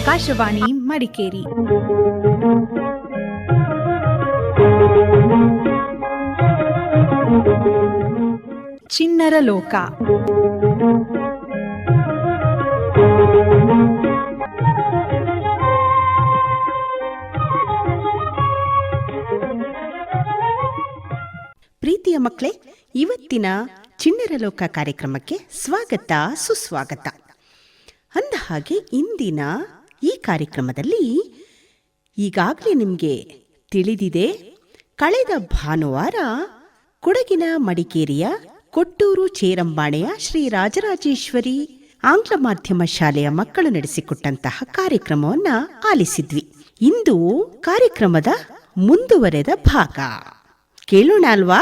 ಆಕಾಶವಾಣಿ ಮಡಿಕೇರಿ. ಚಿಣ್ಣರ ಲೋಕ. ಪ್ರೀತಿಯ ಮಕ್ಕಳೇ, ಇವತ್ತಿನ ಚಿಣ್ಣರ ಲೋಕ ಕಾರ್ಯಕ್ರಮಕ್ಕೆ ಸ್ವಾಗತ, ಸುಸ್ವಾಗತ. ಅಂದ ಹಾಗೆ ಇಂದಿನ ಈ ಕಾರ್ಯಕ್ರಮದಲ್ಲಿ ಈಗಾಗಲೇ ನಿಮಗೆ ತಿಳಿದಿದೆ, ಕಳೆದ ಭಾನುವಾರ ಕೊಡಗಿನ ಮಡಿಕೇರಿಯ ಕೊಟ್ಟೂರು ಚೇರಂಬಾಣೆಯ ಶ್ರೀ ರಾಜರಾಜೇಶ್ವರಿ ಆಂಗ್ಲ ಮಾಧ್ಯಮ ಶಾಲೆಯ ಮಕ್ಕಳು ನಡೆಸಿಕೊಟ್ಟಂತಹ ಕಾರ್ಯಕ್ರಮವನ್ನು ಆಲಿಸಿದ್ವಿ. ಇಂದು ಕಾರ್ಯಕ್ರಮದ ಮುಂದುವರೆದ ಭಾಗ ಕೇಳೋಣ ಅಲ್ವಾ?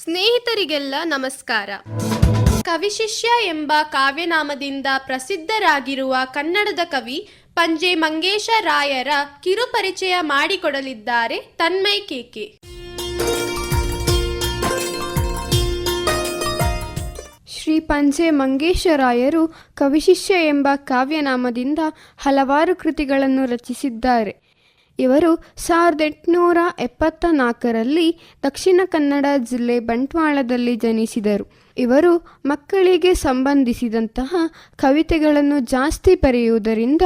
ಸ್ನೇಹಿತರಿಗೆಲ್ಲ ನಮಸ್ಕಾರ. ಕವಿಶಿಷ್ಯ ಎಂಬ ಕಾವ್ಯನಾಮದಿಂದ ಪ್ರಸಿದ್ಧರಾಗಿರುವ ಕನ್ನಡದ ಕವಿ ಪಂಜೆ ಮಂಗೇಶ ರಾಯರ ಕಿರುಪರಿಚಯ ಮಾಡಿಕೊಡಲಿದ್ದಾರೆ ತನ್ಮಯ್ ಕೇಕೆ. ಶ್ರೀ ಪಂಜೆ ಮಂಗೇಶರಾಯರು ಕವಿಶಿಷ್ಯ ಎಂಬ ಕಾವ್ಯನಾಮದಿಂದ ಹಲವಾರು ಕೃತಿಗಳನ್ನು ರಚಿಸಿದ್ದಾರೆ. ಇವರು 1874ರಲ್ಲಿ ದಕ್ಷಿಣ ಕನ್ನಡ ಜಿಲ್ಲೆ ಬಂಟ್ವಾಳದಲ್ಲಿ ಜನಿಸಿದರು. ಇವರು ಮಕ್ಕಳಿಗೆ ಸಂಬಂಧಿಸಿದಂತಹ ಕವಿತೆಗಳನ್ನು ಜಾಸ್ತಿ ಬರೆಯುವುದರಿಂದ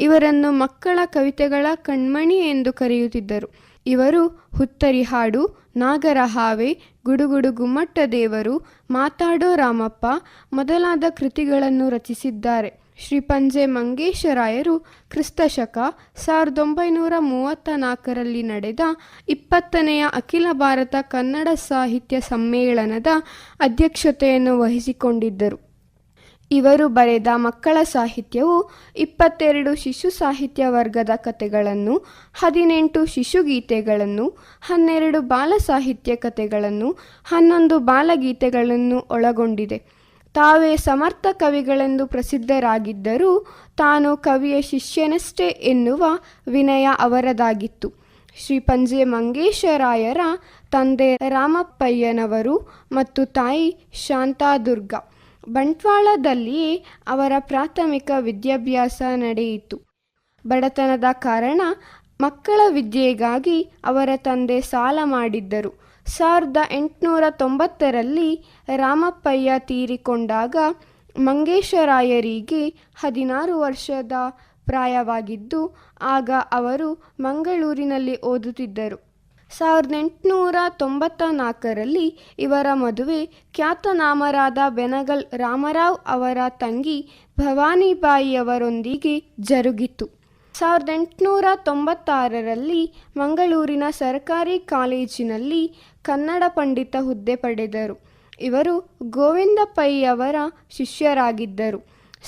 ಇವರನ್ನು ಮಕ್ಕಳ ಕವಿತೆಗಳ ಕಣ್ಮಣಿ ಎಂದು ಕರೆಯುತ್ತಿದ್ದರು. ಇವರು ಹುತ್ತರಿ ಹಾಡು, ನಾಗರ ಹಾವೆ, ಗುಡುಗುಡು ಗುಮ್ಮಟ್ಟ ದೇವರು, ಮಾತಾಡೋ ರಾಮಪ್ಪ ಮೊದಲಾದ ಕೃತಿಗಳನ್ನು ರಚಿಸಿದ್ದಾರೆ. ಶ್ರೀ ಪಂಜೆ ಮಂಗೇಶರಾಯರು ಕ್ರಿಸ್ತಶಕ 1934ರಲ್ಲಿ ನಡೆದ 20ನೇ ಅಖಿಲ ಭಾರತ ಕನ್ನಡ ಸಾಹಿತ್ಯ ಸಮ್ಮೇಳನದ ಅಧ್ಯಕ್ಷತೆಯನ್ನು ವಹಿಸಿಕೊಂಡಿದ್ದರು. ಇವರು ಬರೆದ ಮಕ್ಕಳ ಸಾಹಿತ್ಯವು 22 ಶಿಶು ಸಾಹಿತ್ಯ ವರ್ಗದ ಕಥೆಗಳನ್ನು, 18 ಶಿಶುಗೀತೆಗಳನ್ನು, 12 ಬಾಲ ಸಾಹಿತ್ಯ ಕಥೆಗಳನ್ನು, 11 ಬಾಲಗೀತೆಗಳನ್ನು ಒಳಗೊಂಡಿದೆ. ತಾವೇ ಸಮರ್ಥ ಕವಿಗಳೆಂದು ಪ್ರಸಿದ್ಧರಾಗಿದ್ದರೂ ತಾನು ಕವಿಯ ಶಿಷ್ಯನಷ್ಟೇ ಎನ್ನುವ ವಿನಯ ಅವರದಾಗಿತ್ತು. ಶ್ರೀ ಪಂಜೆ ಮಂಗೇಶರಾಯರ ತಂದೆ ರಾಮಪ್ಪಯ್ಯನವರು ಮತ್ತು ತಾಯಿ ಶಾಂತಾದುರ್ಗ. ಬಂಟ್ವಾಳದಲ್ಲಿಯೇ ಅವರ ಪ್ರಾಥಮಿಕ ವಿದ್ಯಾಭ್ಯಾಸ ನಡೆಯಿತು. ಬಡತನದ ಕಾರಣ ಮಕ್ಕಳ ವಿದ್ಯೆಗಾಗಿ ಅವರ ತಂದೆ ಸಾಲ ಮಾಡಿದ್ದರು. 1890ರಲ್ಲಿ ರಾಮಪ್ಪಯ್ಯ ತೀರಿಕೊಂಡಾಗ ಮಂಗೇಶರಾಯರಿಗೆ 16 ವರ್ಷದ ಪ್ರಾಯವಾಗಿದ್ದು, ಆಗ ಅವರು ಮಂಗಳೂರಿನಲ್ಲಿ ಓದುತ್ತಿದ್ದರು. 1894ರಲ್ಲಿ ಇವರ ಮದುವೆ ಖ್ಯಾತನಾಮರಾದ ಬೆನಗಲ್ ರಾಮರಾವ್ ಅವರ ತಂಗಿ ಭವಾನಿಬಾಯಿಯವರೊಂದಿಗೆ ಜರುಗಿತು. 1896ರಲ್ಲಿ ಮಂಗಳೂರಿನ ಸರ್ಕಾರಿ ಕಾಲೇಜಿನಲ್ಲಿ ಕನ್ನಡ ಪಂಡಿತ ಹುದ್ದೆ ಪಡೆದರು. ಇವರು ಗೋವಿಂದ ಪೈ ಅವರ ಶಿಷ್ಯರಾಗಿದ್ದರು.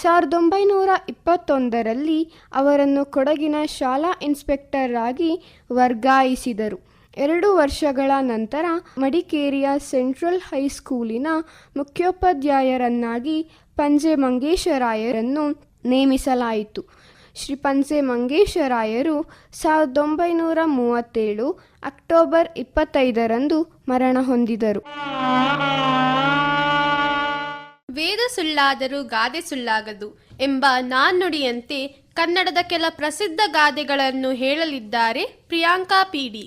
1921ರಲ್ಲಿ ಅವರನ್ನು ಕೊಡಗಿನ ಶಾಲಾ ಇನ್ಸ್ಪೆಕ್ಟರ್ ಆಗಿ ವರ್ಗಾಯಿಸಿದರು. 2 ವರ್ಷಗಳ ನಂತರ ಮಡಿಕೇರಿಯ ಸೆಂಟ್ರಲ್ ಹೈಸ್ಕೂಲಿನ ಮುಖ್ಯೋಪಾಧ್ಯಾಯರನ್ನಾಗಿ ಪಂಜೆ ಮಂಗೇಶರಾಯರನ್ನು ನೇಮಿಸಲಾಯಿತು. ಶ್ರೀ ಪಂಜೆ ಮಂಗೇಶರಾಯರು 1937 ಅಕ್ಟೋಬರ್ 25ರಂದು ಮರಣ ಹೊಂದಿದರು. ವೇದ ಸುಳ್ಳಾದರೂ ಗಾದೆ ಸುಳ್ಳಾಗದು ಎಂಬ ನಾಣ್ಣುಡಿಯಂತೆ ಕನ್ನಡದ ಕೆಲ ಪ್ರಸಿದ್ಧ ಗಾದೆಗಳನ್ನು ಹೇಳಲಿದ್ದಾರೆ ಪ್ರಿಯಾಂಕಾ ಪಿಡಿ.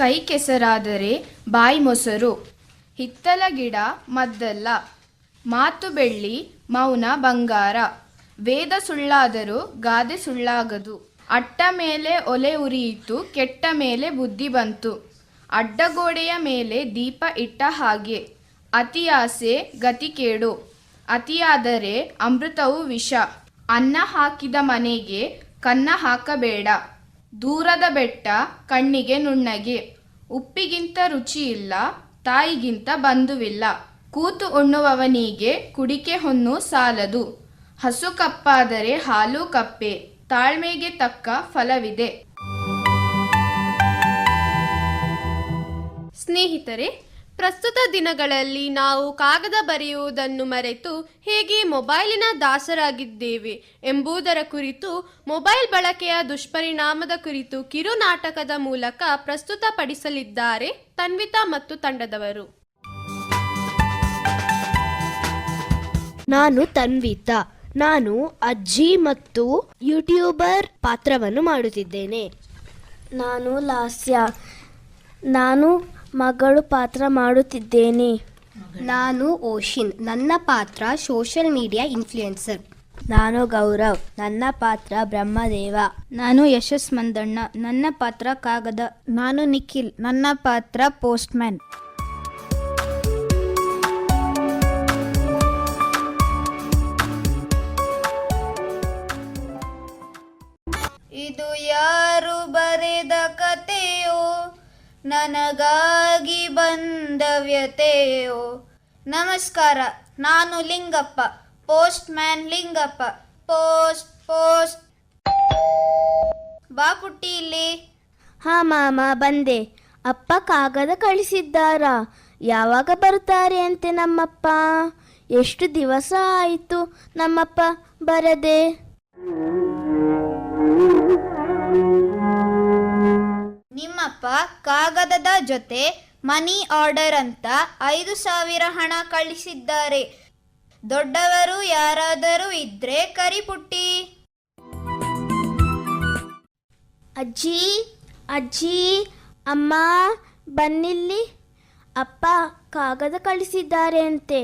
ಕೈ ಕೆಸರಾದರೆ ಬಾಯಿ ಮೊಸರು, ಹಿತ್ತಲ ಗಿಡ ಮದ್ದಲ್ಲ, ಮಾತು ಬೆಳ್ಳಿ ಮೌನ ಬಂಗಾರ, ವೇದ ಸುಳ್ಳಾದರೂ ಗಾದೆ ಸುಳ್ಳಾಗದು, ಅಟ್ಟ ಮೇಲೆ ಒಲೆ ಉರಿಯಿತು ಕೆಟ್ಟ ಮೇಲೆ ಬುದ್ಧಿ ಬಂತು, ಅಡ್ಡಗೋಡೆಯ ಮೇಲೆ ದೀಪ ಇಟ್ಟ ಹಾಗೆ, ಅತಿಯಾಸೆ ಗತಿ ಕೇಡು, ಅತಿಯಾದರೆ ಅಮೃತವು ವಿಷ, ಅನ್ನ ಹಾಕಿದ ಮನೆಗೆ ಕನ್ನ ಹಾಕಬೇಡ, ದೂರದ ಬೆಟ್ಟ ಕಣ್ಣಿಗೆ ನುಣ್ಣಗೆ, ಉಪ್ಪಿಗಿಂತ ರುಚಿಯಿಲ್ಲ ತಾಯಿಗಿಂತ ಬಂಧುವಿಲ್ಲ, ಕೂತು ಉಣ್ಣುವವನಿಗೆ ಕುಡಿಕೆ ಹೊನ್ನು ಸಾಲದು, ಹಸು ಕಪ್ಪಾದರೆ ಹಾಲು ಕಪ್ಪೆ, ತಾಳ್ಮೆಗೆ ತಕ್ಕ ಫಲವಿದೆ. ಸ್ನೇಹಿತರೆ, ಪ್ರಸ್ತುತ ದಿನಗಳಲ್ಲಿ ನಾವು ಕಾಗದ ಬರೆಯುವುದನ್ನು ಮರೆತು ಹೇಗೆ ಮೊಬೈಲಿನ ದಾಸರಾಗಿದ್ದೇವೆ ಎಂಬುದರ ಕುರಿತು, ಮೊಬೈಲ್ ಬಳಕೆಯ ದುಷ್ಪರಿಣಾಮದ ಕುರಿತು ಕಿರು ನಾಟಕದ ಮೂಲಕ ಪ್ರಸ್ತುತಪಡಿಸಲಿದ್ದಾರೆ ತನ್ವಿತಾ ಮತ್ತು ತಂಡದವರು. ನಾನು ತನ್ವಿತಾ. ನಾನು ಅಜ್ಜಿ ಮತ್ತು ಯೂಟ್ಯೂಬರ್ ಪಾತ್ರವನ್ನು ಮಾಡುತ್ತಿದ್ದೇನೆ. ನಾನು ಲಾಸ್ಯ. ನಾನು ಮಗಳು ಪಾತ್ರ ಮಾಡುತ್ತಿದ್ದೇನೆ. ನಾನು ಓಶಿನ್. ನನ್ನ ಪಾತ್ರ ಸೋಷಿಯಲ್ ಮೀಡಿಯಾ ಇನ್ಫ್ಲುಯೆನ್ಸರ್. ನಾನು ಗೌರವ್. ನನ್ನ ಪಾತ್ರ ಬ್ರಹ್ಮದೇವ. ನಾನು ಯಶಸ್ ಮಂದಣ್ಣ. ನನ್ನ ಪಾತ್ರ ಕಾಗದ. ನಾನು ನಿಖಿಲ್. ನನ್ನ ಪಾತ್ರ ಪೋಸ್ಟ್ಮ್ಯಾನ್. ಇದು ಯಾರು ಬರೆದ ಕಥೆಯೋ, ನನಗಾಗಿ ಬಂದ ವ್ಯತೆಯೋ. ನಮಸ್ಕಾರ, ನಾನು ಲಿಂಗಪ್ಪ, ಪೋಸ್ಟ್ಮ್ಯಾನ್ ಲಿಂಗಪ್ಪ. ಪೋಸ್ಟ್ ಬಾ ಪುಟ್ಟಿ ಇಲ್ಲಿ. ಹಾ ಮಾಮ, ಬಂದೆ. ಅಪ್ಪ ಕಾಗದ ಕಳಿಸಿದ್ದಾರಾ? ಯಾವಾಗ ಬರ್ತಾರೆ ಅಂತೆ ನಮ್ಮಪ್ಪ? ಎಷ್ಟು ದಿವಸ ಆಯಿತು ನಮ್ಮಪ್ಪ ಬರದೆ. ನಿಮ್ಮಪ್ಪ ಕಾಗದದ ಜೊತೆ ಮನಿ ಆರ್ಡರ್ ಅಂತ 5,000 ಹಣ ಕಳಿಸಿದ್ದಾರೆ. ದೊಡ್ಡವರು ಯಾರಾದರೂ ಇದ್ರೆ ಕರಿ ಪುಟ್ಟಿ. ಅಜ್ಜಿ, ಅಜ್ಜಿ, ಅಮ್ಮ ಬನ್ನಿಲ್ಲಿ. ಅಪ್ಪ ಕಾಗದ ಕಳಿಸಿದ್ದಾರೆ ಅಂತೆ.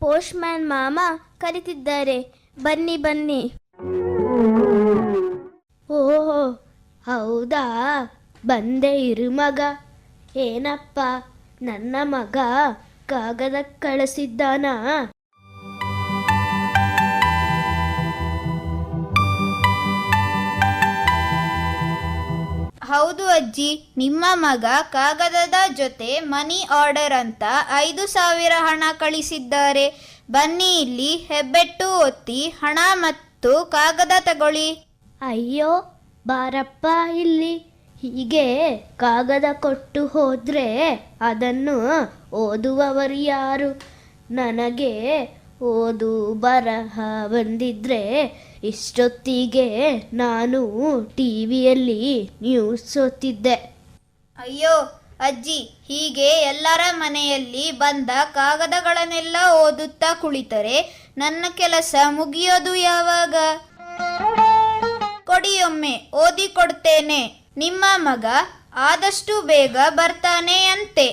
ಪೋಸ್ಟ್ಮ್ಯಾನ್ ಮಾಮ ಕರೀತಿದ್ದಾರೆ. ಬನ್ನಿ ಬನ್ನಿ. ಓಹೋ, ಹೌದಾ? ಬಂದೆ ಇರು ಮಗ. ಏನಪ್ಪ, ನನ್ನ ಮಗ ಕಾಗದ ಕಳಿಸಿದ್ದಾನಾ? ಹೌದು ಅಜ್ಜಿ, ನಿಮ್ಮ ಮಗ ಕಾಗದದ ಜೊತೆ ಮನಿ ಆರ್ಡರ್ ಅಂತ 5,000 ಹಣ ಕಳಿಸಿದ್ದಾರೆ. ಬನ್ನಿ ಇಲ್ಲಿ, ಹೆಬ್ಬೆಟ್ಟು ಒತ್ತಿ ಹಣ ಮತ್ತು ಕಾಗದ ತಗೊಳ್ಳಿ. ಅಯ್ಯೋ, ಬಾರಪ್ಪ ಇಲ್ಲಿ. ಹೀಗೆ ಕಾಗದ ಕೊಟ್ಟು ಹೋದ್ರೆ ಅದನ್ನು ಓದುವವರು ಯಾರು? ನನಗೆ ಓದು ಬರಹ ಬಂದಿದ್ರೆ ಇಷ್ಟೊತ್ತಿಗೆ ನಾನು ಟಿವಿಯಲ್ಲಿ ನ್ಯೂಸ್ ಓದ್ತಿದ್ದೆ. ಅಯ್ಯೋ ಅಜ್ಜಿ, ಹೀಗೆ ಎಲ್ಲರ ಮನೆಯಲ್ಲಿ ಬಂದ ಕಾಗದಗಳನ್ನೆಲ್ಲ ಓದುತ್ತಾ ಕುಳಿತರೆ ನನ್ನ ಕೆಲಸ ಮುಗಿಯೋದು ಯಾವಾಗ? ಕೊಡಿಯೊಮ್ಮೆ, ಓದಿ ಕೊಡ್ತೇನೆ. ನಿಮ್ಮ ಮಗ ಆದಷ್ಟು ಬೇಗ ಬರ್ತಾನೆ ಅಂತೆ.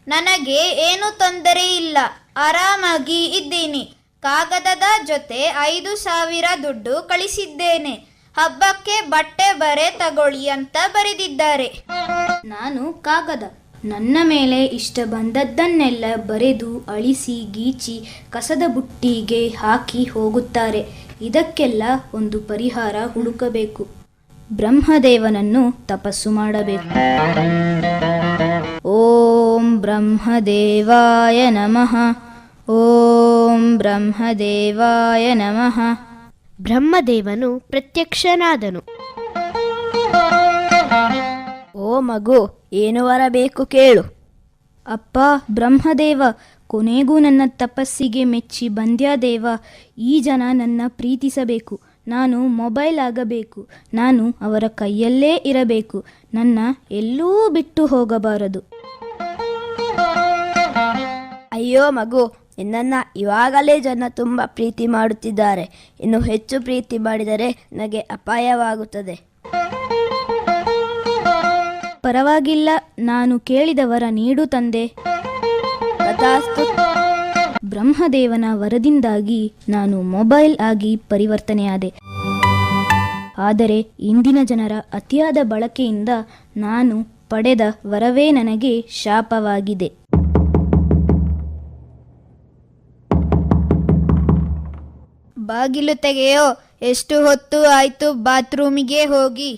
ನನಗೆ ಏನು ತೊಂದರೆ ಇಲ್ಲ, ಆರಾಮಾಗಿ ಇದ್ದೀನಿ. ಕಾಗದದ ಜೊತೆ 5,000 ದುಡ್ಡು ಕಳಿಸಿದ್ದೇನೆ. ಹಬ್ಬಕ್ಕೆ ಬಟ್ಟೆ ಬರೆ ತಗೊಳ್ಳಿ ಅಂತ ಬರೆದಿದ್ದಾರೆ. ನಾನು ಕಾಗದ. ನನ್ನ ಮೇಲೆ ಇಷ್ಟ ಬಂದದ್ದನ್ನೆಲ್ಲ ಬರೆದು ಅಳಿಸಿ ಗೀಚಿ ಕಸದ ಬುಟ್ಟಿಗೆ ಹಾಕಿ ಹೋಗುತ್ತಾರೆ. ಇದಕ್ಕೆಲ್ಲ ಒಂದು ಪರಿಹಾರ ಹುಡುಕಬೇಕು. ಬ್ರಹ್ಮದೇವನನ್ನು ತಪಸ್ಸು ಮಾಡಬೇಕು. ಓಂ ಬ್ರಹ್ಮದೇವಾಯ ನಮಃ. ಓಂ ಬ್ರಹ್ಮದೇವಾಯ ನಮಃ. ಬ್ರಹ್ಮದೇವನು ಪ್ರತ್ಯಕ್ಷನಾದನು. ಓ ಮಗು, ಏನು ಬರಬೇಕು ಕೇಳು. ಅಪ್ಪ ಬ್ರಹ್ಮದೇವ, ಕೊನೆಗೂ ನನ್ನ ತಪಸ್ಸಿಗೆ ಮೆಚ್ಚಿ ಬಂದ್ಯಾದೇವ. ಈ ಜನ ನನ್ನ ಪ್ರೀತಿಸಬೇಕು. ನಾನು ಮೊಬೈಲ್ ಆಗಬೇಕು. ನಾನು ಅವರ ಕೈಯಲ್ಲೇ ಇರಬೇಕು. ನನ್ನ ಎಲ್ಲೂ ಬಿಟ್ಟು ಹೋಗಬಾರದು. ಅಯ್ಯೋ ಮಗು, ನಿನ್ನನ್ನು ಇವಾಗಲೇ ಜನ ತುಂಬ ಪ್ರೀತಿ ಮಾಡುತ್ತಿದ್ದಾರೆ. ಇನ್ನು ಹೆಚ್ಚು ಪ್ರೀತಿ ಮಾಡಿದರೆ ನನಗೆ ಅಪಾಯವಾಗುತ್ತದೆ. ಪರವಾಗಿಲ್ಲ, ನಾನು ಕೇಳಿದವರ ನೀಡು ತಂದೆ. ತಥಾಸ್ತು. ಬ್ರಹ್ಮದೇವನ ವರದಿಂದಾಗಿ ನಾನು ಮೊಬೈಲ್ ಆಗಿ ಪರಿವರ್ತನೆಯಾದೆ. ಆದರೆ ಇಂದಿನ ಜನರ ಅತಿಯಾದ ಬಳಕೆಯಿಂದ ನಾನು ಪಡೆದ ವರವೇ ನನಗೆ ಶಾಪವಾಗಿದೆ. ಬಾಗಿಲು ತೆಗೆಯೋ. ಎಷ್ಟು ಹೊತ್ತು ಆಯ್ತು ಬಾತ್ರೂಮಿಗೆ ಹೋಗಿ?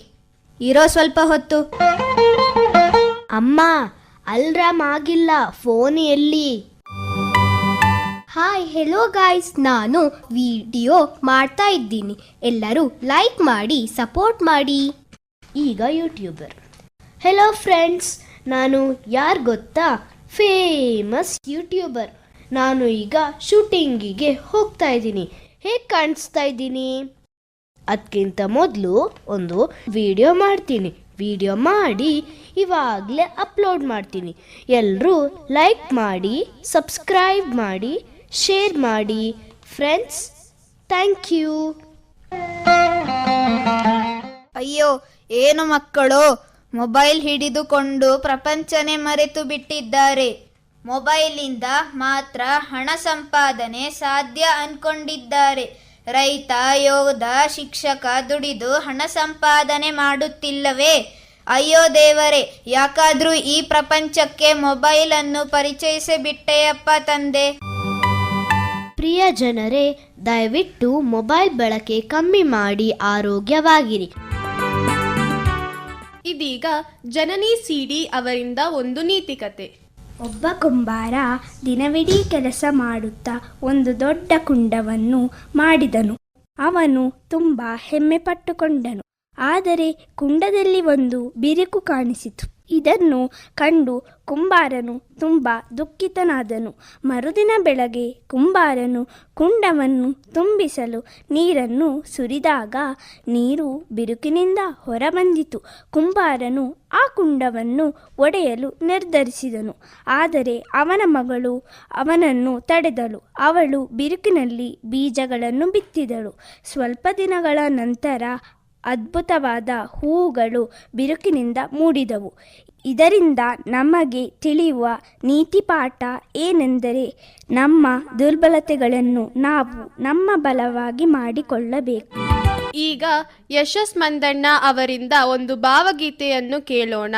ಇರೋ ಸ್ವಲ್ಪ ಹೊತ್ತು. ಅಮ್ಮ, ಅಲ್ರಾಮ್ ಆಗಿಲ್ಲ, ಫೋನ್ ಎಲ್ಲಿ? ಹಾಯ್, ಹೆಲೋ ಗಾಯ್ಸ್, ನಾನು ವಿಡಿಯೋ ಮಾಡ್ತಾ ಇದ್ದೀನಿ. ಎಲ್ಲರೂ ಲೈಕ್ ಮಾಡಿ ಸಪೋರ್ಟ್ ಮಾಡಿ. ಈಗ ಯೂಟ್ಯೂಬರ್. ಹೆಲೋ ಫ್ರೆಂಡ್ಸ್, ನಾನು ಯಾರು ಗೊತ್ತಾ? Famous YouTuber. ನಾನು ಈಗ ಶೂಟಿಂಗಿಗೆ ಹೋಗ್ತಾ ಇದ್ದೀನಿ. ಹೇಗೆ ಕಾಣಿಸ್ತಾ ಇದ್ದೀನಿ? ಅದಕ್ಕಿಂತ ಮೊದಲು ಒಂದು ವಿಡಿಯೋ ಮಾಡ್ತೀನಿ. ವಿಡಿಯೋ ಮಾಡಿ ಇವಾಗಲೇ ಅಪ್ಲೋಡ್ ಮಾಡ್ತೀನಿ. ಎಲ್ಲರೂ ಲೈಕ್ ಮಾಡಿ, ಸಬ್ಸ್ಕ್ರೈಬ್ ಮಾಡಿ, ಶೇರ್ ಮಾಡಿ ಫ್ರೆಂಡ್ಸ್. Thank you. ಅಯ್ಯೋ, ಏನು ಮಕ್ಕಳು, ಮೊಬೈಲ್ ಹಿಡಿದುಕೊಂಡು ಪ್ರಪಂಚನೇ ಮರೆತು ಬಿಟ್ಟಿದ್ದಾರೆ. ಮೊಬೈಲಿಂದ ಮಾತ್ರ ಹಣ ಸಂಪಾದನೆ ಸಾಧ್ಯ ಅನ್ಕೊಂಡಿದ್ದಾರೆ. ರೈತ, ಯೋಧ, ಶಿಕ್ಷಕ ದುಡಿದು ಹಣ ಸಂಪಾದನೆ ಮಾಡುತ್ತಿಲ್ಲವೇ? ಅಯ್ಯೋ ದೇವರೇ, ಯಾಕಾದ್ರೂ ಈ ಪ್ರಪಂಚಕ್ಕೆ ಮೊಬೈಲ್ ಅನ್ನು ಪರಿಚಯಿಸಿಬಿಟ್ಟೆಯಪ್ಪ ತಂದೆ. ಪ್ರಿಯ ಜನರೇ, ದಯವಿಟ್ಟು ಮೊಬೈಲ್ ಬಳಕೆ ಕಮ್ಮಿ ಮಾಡಿ ಆರೋಗ್ಯವಾಗಿರಿ. ಇದೀಗ ಜನನಿ ಸಿಡಿ ಅವರಿಂದ ಒಂದು ನೀತಿಕತೆ. ಒಬ್ಬ ಕುಂಬಾರ ದಿನವಿಡೀ ಕೆಲಸ ಮಾಡುತ್ತಾ ಒಂದು ದೊಡ್ಡ ಕುಂಡವನ್ನು ಮಾಡಿದನು. ಅವನು ತುಂಬ ಹೆಮ್ಮೆ ಪಟ್ಟುಕೊಂಡನು. ಆದರೆ ಕುಂಡದಲ್ಲಿ ಒಂದು ಬಿರುಕು ಕಾಣಿಸಿತು. ಇದನ್ನು ಕಂಡು ಕುಂಬಾರನು ತುಂಬ ದುಃಖಿತನಾದನು. ಮರುದಿನ ಬೆಳಗ್ಗೆ ಕುಂಬಾರನು ಕುಂಡವನ್ನು ತುಂಬಿಸಲು ನೀರನ್ನು ಸುರಿದಾಗ ನೀರು ಬಿರುಕಿನಿಂದ ಹೊರಬಂದಿತು. ಕುಂಬಾರನು ಆ ಕುಂಡವನ್ನು ಒಡೆಯಲು ನಿರ್ಧರಿಸಿದನು. ಆದರೆ ಅವನ ಮಗಳು ಅವನನ್ನು ತಡೆದಳು. ಅವಳು ಬಿರುಕಿನಲ್ಲಿ ಬೀಜಗಳನ್ನು ಬಿತ್ತಿದಳು. ಸ್ವಲ್ಪ ದಿನಗಳ ನಂತರ ಅದ್ಭುತವಾದ ಹೂವುಗಳು ಬಿರುಕಿನಿಂದ ಮೂಡಿದವು. ಇದರಿಂದ ನಮಗೆ ತಿಳಿಯುವ ನೀತಿಪಾಠ ಏನೆಂದರೆ, ನಮ್ಮ ದುರ್ಬಲತೆಗಳನ್ನು ನಾವು ನಮ್ಮ ಬಲವಾಗಿ ಮಾಡಿಕೊಳ್ಳಬೇಕು. ಈಗ ಯಶಸ್ ಮಂದಣ್ಣ ಅವರಿಂದ ಒಂದು ಭಾವಗೀತೆಯನ್ನು ಕೇಳೋಣ.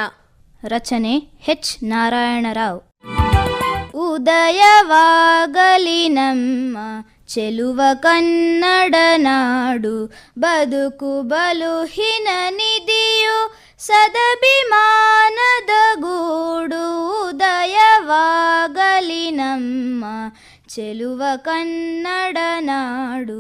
ರಚನೆ ಎಚ್ ನಾರಾಯಣರಾವ್. ಉದಯವಾಗಲಿ ನಮ್ಮ ಚೆಲುವ ಕನ್ನಡ ನಾಡು, ಬದುಕು ಬಲುಹಿನ ನಿಧಿಯು ಸದಭಿಮಾನದ ಗೂಡು. ಉದಯವಾಗಲಿ ನಮ್ಮ ಚೆಲುವ ಕನ್ನಡ ನಾಡು,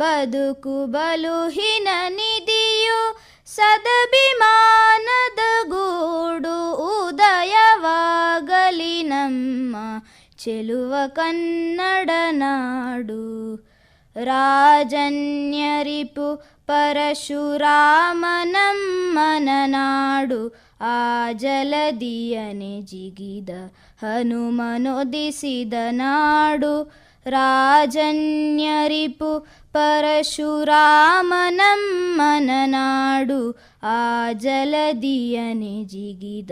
ಬದುಕು ಬಲುಹಿನ ನಿಧಿಯು ಸದಭಿಮಾನದ ಗೂಡು. ಉದಯವಾಗಲಿ ನಮ್ಮ ಚೆಲುವ ಕನ್ನಡ ನಾಡು. ರಾಜನ್ಯರಿಪು ಪರಶುರಾಮ ನಮ್ಮನ ನಾಡು, ಆ ಜಲದಿಯನೆ ಜಿಗಿದ ಹನುಮನೊದಿಸಿದ ನಾಡು. ರಾಜನ್ಯರಿಪು ಪರಶುರಾಮ ನಮ್ಮನ ನಾಡು, ಆ ಜಲದಿಯನೆ ಜಿಗಿದ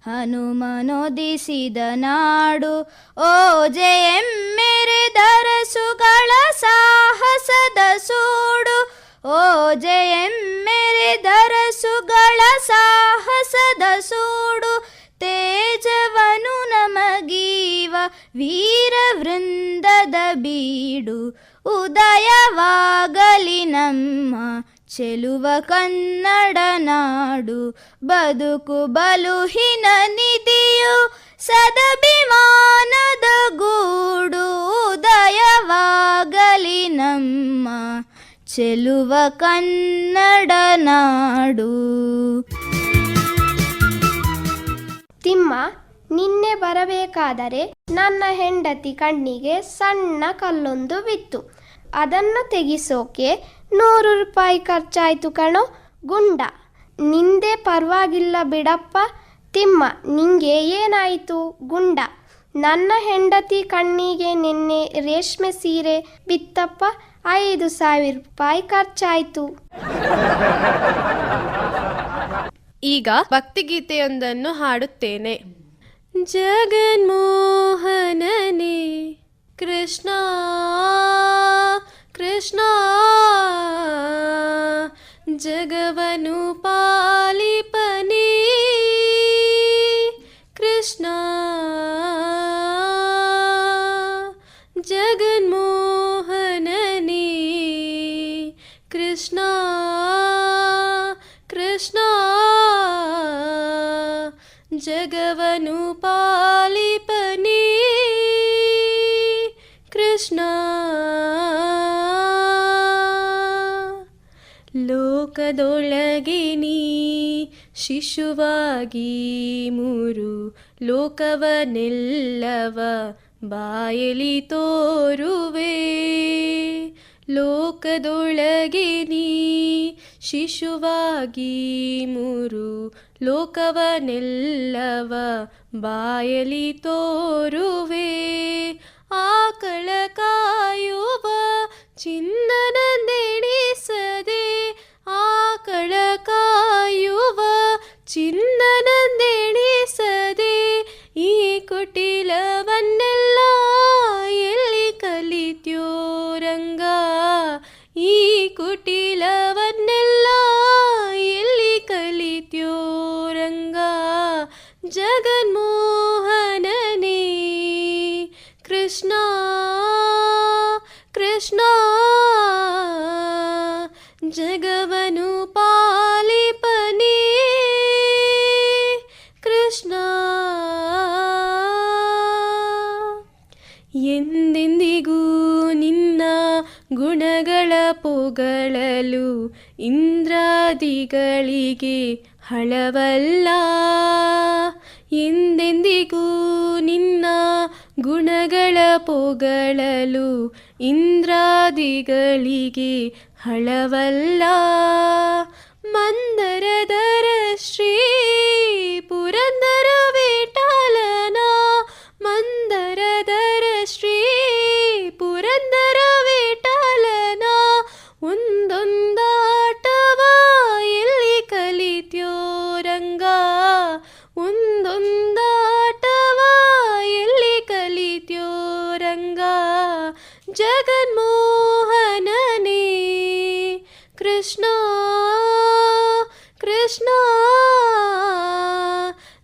ಹನುಮನೊದಿಸಿದ ನಾಡು. ಓ ಜಯಮ್ಮೆರೆದರಸುಗಳ ಸಾಹಸದ ಸೂಡು, ಓ ಜಯಮ್ಮೆರೆದರಸುಗಳ ಸಾಹಸದ ಸೂಡು. ತೇಜವನು ನಮಗೀವ ವೀರ ವೃಂದದ ಬೀಡು. ಉದಯವಾಗಲಿ ನಮ್ಮ ಚೆಲುವ ಕನ್ನಡ ನಾಡು, ಬದುಕು ಬಲುಹಿನ ನಿಧಿಯು ಸದಭಿಮಾನದ ಗೂಡು. ಉದಯವಾಗಲಿ ನಮ್ಮ ಚೆಲುವ ಕನ್ನಡ ನಾಡು. ತಿಮ್ಮ, ನಿನ್ನೆ ಬರಬೇಕಾದರೆ ನನ್ನ ಹೆಂಡತಿ ಕಣ್ಣಿಗೆ ಸಣ್ಣ ಕಲ್ಲೊಂದು ಬಿತ್ತು. ಅದನ್ನು ತೆಗಿಸೋಕೆ 100 ರೂಪಾಯಿ ಖರ್ಚಾಯಿತು ಕಣೋ ಗುಂಡ. ನಿಂದೆ ಪರವಾಗಿಲ್ಲ ಬಿಡಪ್ಪ. ತಿಮ್ಮ, ನಿಂಗೆ ಏನಾಯಿತು ಗುಂಡ? ನನ್ನ ಹೆಂಡತಿ ಕಣ್ಣಿಗೆ ನಿನ್ನೆ ರೇಷ್ಮೆ ಸೀರೆ ಬಿತ್ತಪ್ಪ, 5,000 ರೂಪಾಯಿ ಖರ್ಚಾಯಿತು. ಈಗ ಭಕ್ತಿಗೀತೆಯೊಂದನ್ನು ಹಾಡುತ್ತೇನೆ. ಜಗನ್ಮೋಹನನೇ ಕೃಷ್ಣ ಕೃಷ್ಣ, ಜಗವನು ಪಾಲಿಪನೇ ಕೃಷ್ಣ. ಜಗನ್ಮೋಹನನೇ ಕೃಷ್ಣ ಕೃಷ್ಣ, ಜಗವನು ಪಾಲಿಪನೇ ಕೃಷ್ಣ. ಲೋಕದೊಳಗೆ ನೀ ಶಿಶುವಾಗಿ 3 ಲೋಕವನೆಲ್ಲವ ಬಾಯಲಿ ತೋರುವೆ. ಲೋಕದೊಳಗೆ ನೀ ಶಿಶುವಾಗಿ 3 ಲೋಕವನೆಲ್ಲವ ಬಾಯಲಿ ತೋರುವೆ. ಆಕಳ ಕಾಯುವ ಚಿನ್ನನಂದೆಣಿಸದೆ ಆಕಳ ಕಾಯುವ ಚಿನ್ನನಂದೆಣಿಸದೆ ಈ ಕುಟಿಲವನ್ನೆಲ್ಲ ಎಲ್ಲಿ ಕಲಿತ್ಯೋ ರಂಗ, ಈ ಕುಟಿಲವನ್ನೆಲ್ಲ ಎಲ್ಲಿ ಕಲಿತ್ಯೋ ರಂಗ. ಜಗನ್ಮೋಹನನೇ ಕೃಷ್ಣ ಕೃಷ್ಣ, ಜಗವನು ಪಾಲಿಪನೇ ಕೃಷ್ಣ. ಎಂದೆಂದಿಗೂ ನಿನ್ನ ಗುಣಗಳ ಪೊಗಳಲು ಇಂದ್ರಾದಿಗಳಿಗೆ ಹಳವಲ್ಲ. ಎಂದೆಂದಿಗೂ ನಿನ್ನ ಗುಣಗಳ ಪೊಗಳಲು ಇಂದ್ರಾದಿಗಳಿಗೆ ಹಳವಲ್ಲ. ಮಂದರದರ ಶ್ರೀ ಪುರಂದರ ವಿಠಲನ, ಮಂದರದರ ಶ್ರೀ ಪುರಂದರ ವಿಠಲನ ಒಂದೊಂದಾಟವ ಎಲ್ಲಿ ಕಲಿತ್ಯೋ ರಂಗ, ಒಂದೊಂದಾಟವ ಎಲ್ಲಿ ಕಲಿತ್ಯೋ ರಂಗ. ಜಗನ್ಮೋಹನನೇ ಕೃಷ್ಣ ಕೃಷ್ಣ,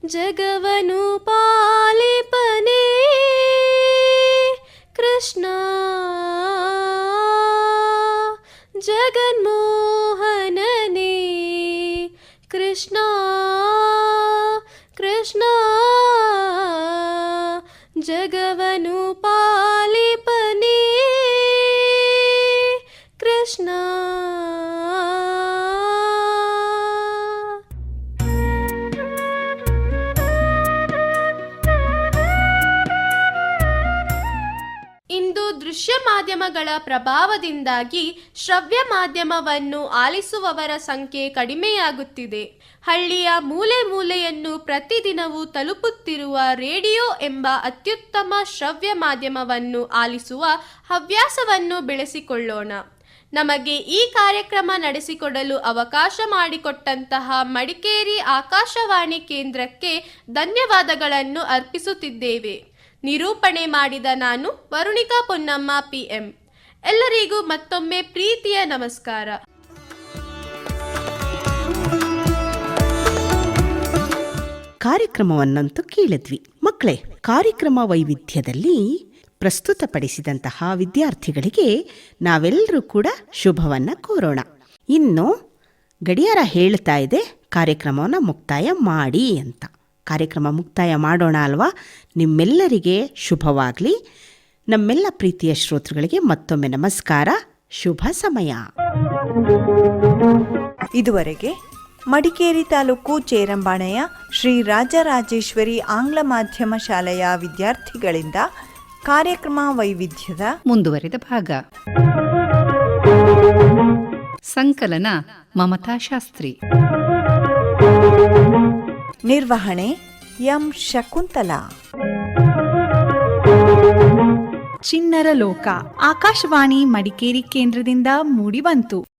ಜಗವನು ಪಾಲಿಪನೇ ಕೃಷ್ಣ. ಜಗನ್ಮೋಹನನೇ ಕೃಷ್ಣ ಕೃಷ್ಣ, ಜಗವನು ಪಾಲಿಪನೇ ಕೃಷ್ಣ. ಇಂದು ದೃಶ್ಯ ಮಾಧ್ಯಮಗಳ ಪ್ರಭಾವದಿಂದಾಗಿ ಶ್ರವ್ಯ ಮಾಧ್ಯಮವನ್ನು ಆಲಿಸುವವರ ಸಂಖ್ಯೆ ಕಡಿಮೆಯಾಗುತ್ತಿದೆ. ಹಳ್ಳಿಯ ಮೂಲೆ ಮೂಲೆಯನ್ನು ಪ್ರತಿದಿನವೂ ತಲುಪುತ್ತಿರುವ ರೇಡಿಯೋ ಎಂಬ ಅತ್ಯುತ್ತಮ ಶ್ರವ್ಯ ಮಾಧ್ಯಮವನ್ನು ಆಲಿಸುವ ಹವ್ಯಾಸವನ್ನು ಬೆಳೆಸಿಕೊಳ್ಳೋಣ. ನಮಗೆ ಈ ಕಾರ್ಯಕ್ರಮ ನಡೆಸಿಕೊಡಲು ಅವಕಾಶ ಮಾಡಿಕೊಟ್ಟಂತಹ ಮಡಿಕೇರಿ ಆಕಾಶವಾಣಿ ಕೇಂದ್ರಕ್ಕೆ ಧನ್ಯವಾದಗಳನ್ನು ಅರ್ಪಿಸುತ್ತಿದ್ದೇವೆ. ನಿರೂಪಣೆ ಮಾಡಿದ ನಾನು ವರುಣಿಕಾ ಪೊನ್ನಮ್ಮ PM. ಎಲ್ಲರಿಗೂ ಮತ್ತೊಮ್ಮೆ ಪ್ರೀತಿಯ ನಮಸ್ಕಾರ. ಕಾರ್ಯಕ್ರಮವನ್ನಂತೂ ಕೇಳಿದ್ವಿ ಮಕ್ಕಳೇ. ಕಾರ್ಯಕ್ರಮ ವೈವಿಧ್ಯದಲ್ಲಿ ಪ್ರಸ್ತುತಪಡಿಸಿದಂತಹ ವಿದ್ಯಾರ್ಥಿಗಳಿಗೆ ನಾವೆಲ್ಲರೂ ಕೂಡ ಶುಭವನ್ನ ಕೋರೋಣ. ಇನ್ನು ಗಡಿಯಾರ ಹೇಳ್ತಾ ಇದೆ ಕಾರ್ಯಕ್ರಮವನ್ನು ಮುಕ್ತಾಯ ಮಾಡಿ ಅಂತ. ಕಾರ್ಯಕ್ರಮ ಮುಕ್ತಾಯ ಮಾಡೋಣ ಅಲ್ವಾ? ನಿಮ್ಮೆಲ್ಲರಿಗೆ ಶುಭವಾಗಲಿ. ನಮ್ಮೆಲ್ಲ ಪ್ರೀತಿಯ ಶ್ರೋತೃಗಳಿಗೆ ಮತ್ತೊಮ್ಮೆ ನಮಸ್ಕಾರ, ಶುಭ ಸಮಯ. ಇದುವರೆಗೆ ಮಡಿಕೇರಿ ತಾಲೂಕು ಚೇರಂಬಾಣೆಯ ಶ್ರೀ ರಾಜರಾಜೇಶ್ವರಿ ಆಂಗ್ಲ ಮಾಧ್ಯಮ ಶಾಲೆಯ ವಿದ್ಯಾರ್ಥಿಗಳಿಂದ ಕಾರ್ಯಕ್ರಮ ವೈವಿಧ್ಯದ ಮುಂದುವರೆದ ಭಾಗ. ಸಂಕಲನ ಮಮತಾ ಶಾಸ್ತ್ರಿ, ನಿರ್ವಹಣೆ ಎಂ ಶಕುಂತಲಾ. ಚಿಣ್ಣರ ಲೋಕ ಆಕಾಶವಾಣಿ ಮಡಿಕೇರಿ ಕೇಂದ್ರದಿಂದ ಮೂಡಿಬಂತು.